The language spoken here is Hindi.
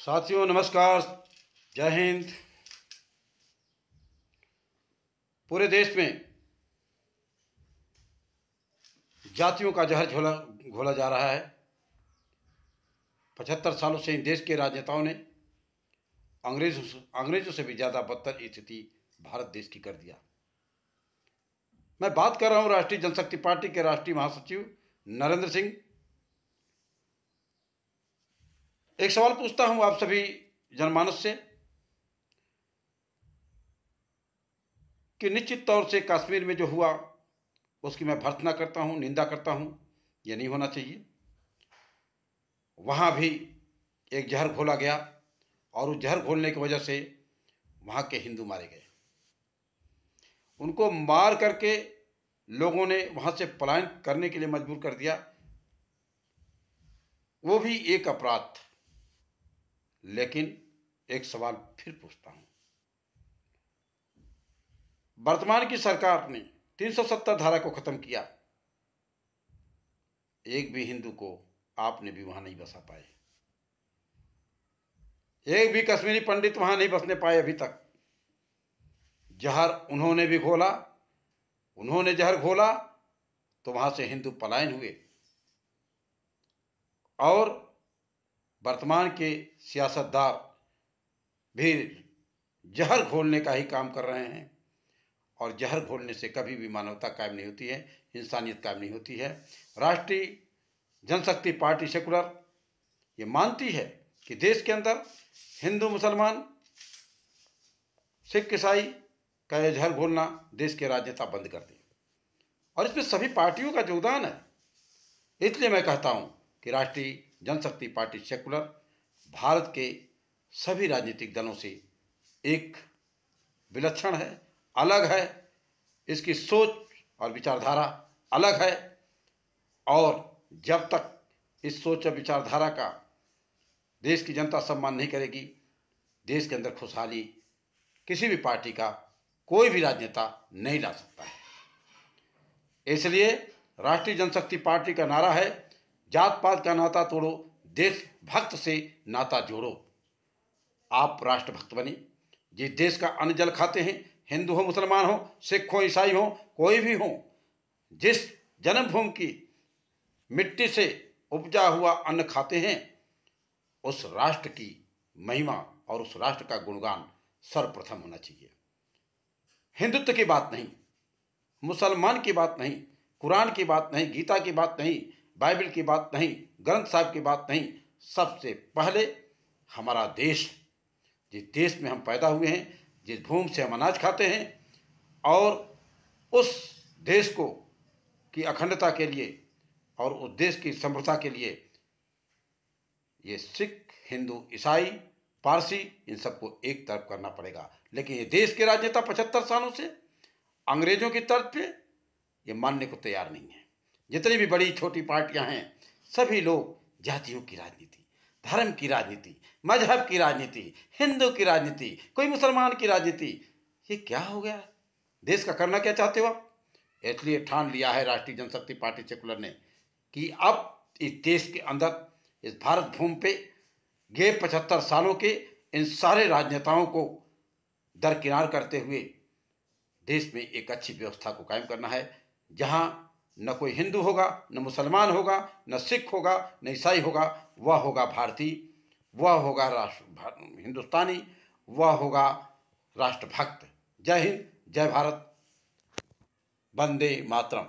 साथियों नमस्कार, जय हिंद। पूरे देश में जातियों का जहर घोला जा रहा है। 75 सालों से इन देश के राजनेताओं ने अंग्रेजों से भी ज़्यादा बदतर स्थिति भारत देश की कर दिया। मैं बात कर रहा हूँ राष्ट्रीय जनशक्ति पार्टी के राष्ट्रीय महासचिव नरेंद्र सिंह। एक सवाल पूछता हूँ आप सभी जनमानस से कि निश्चित तौर से कश्मीर में जो हुआ उसकी मैं भर्त्सना करता हूँ, निंदा करता हूँ। यह नहीं होना चाहिए। वहाँ भी एक जहर घोला गया और उस जहर घोलने की वजह से वहाँ के हिंदू मारे गए। उनको मार करके लोगों ने वहाँ से पलायन करने के लिए मजबूर कर दिया। वो भी एक अपराध था। लेकिन एक सवाल फिर पूछता हूँ, वर्तमान की सरकार ने 370 धारा को खत्म किया, एक भी हिंदू को आपने भी वहां नहीं बसा पाए। एक भी कश्मीरी पंडित वहां नहीं बसने पाए अभी तक। जहर उन्होंने भी घोला, उन्होंने जहर घोला तो वहां से हिंदू पलायन हुए। और वर्तमान के सियासतदार भी जहर घोलने का ही काम कर रहे हैं। और जहर घोलने से कभी भी मानवता कायम नहीं होती है, इंसानियत कायम नहीं होती है। राष्ट्रीय जनशक्ति पार्टी सेकुलर ये मानती है कि देश के अंदर हिंदू मुसलमान सिख ईसाई का यह जहर घोलना देश के राजनेता बंद कर दें। और इसमें सभी पार्टियों का योगदान है। इसलिए मैं कहता हूं कि राष्ट्रीय जनशक्ति पार्टी सेकुलर भारत के सभी राजनीतिक दलों से एक विलक्षण है, अलग है। इसकी सोच और विचारधारा अलग है। और जब तक इस सोच और विचारधारा का देश की जनता सम्मान नहीं करेगी, देश के अंदर खुशहाली किसी भी पार्टी का कोई भी राजनेता नहीं ला सकता है। इसलिए राष्ट्रीय जनशक्ति पार्टी का नारा है, जात पात का नाता तोड़ो, देशभक्त से नाता जोड़ो। आप राष्ट्रभक्त बने। जिस देश का अन्न जल खाते हैं, हिंदू हो, मुसलमान हो, सिख हो, ईसाई हो, कोई भी हो, जिस जन्मभूमि की मिट्टी से उपजा हुआ अन्न खाते हैं, उस राष्ट्र की महिमा और उस राष्ट्र का गुणगान सर्वप्रथम होना चाहिए। हिंदुत्व की बात नहीं, मुसलमान की बात नहीं, कुरान की बात नहीं, गीता की बात नहीं, बाइबल की बात नहीं, ग्रंथ साहब की बात नहीं। सबसे पहले हमारा देश, जिस देश में हम पैदा हुए हैं, जिस भूमि से हम अनाज खाते हैं, और उस देश को की अखंडता के लिए और उस देश की समृद्धता के लिए ये सिख, हिंदू, ईसाई, पारसी, इन सबको एक तरफ करना पड़ेगा। लेकिन ये देश के राजनेता 75 सालों से अंग्रेजों की तर्ज पे ये मानने को तैयार नहीं है। जितनी भी बड़ी छोटी पार्टियां हैं, सभी लोग जातियों की राजनीति, धर्म की राजनीति, मजहब की राजनीति, हिंदू की राजनीति, कोई मुसलमान की राजनीति, ये क्या हो गया? देश का करना क्या चाहते हो आप? इसलिए ठान लिया है राष्ट्रीय जनशक्ति पार्टी सेकुलर ने कि अब इस देश के अंदर, इस भारत भूमि पे ये 75 सालों के इन सारे राजनेताओं को दरकिनार करते हुए देश में एक अच्छी व्यवस्था को कायम करना है, जहां न कोई हिंदू होगा, न मुसलमान होगा, न सिख होगा, न ईसाई होगा। वह होगा भारतीय, वह होगा हिंदुस्तानी, वह होगा राष्ट्रभक्त। जय हिंद, जय भारत, वंदे मातरम।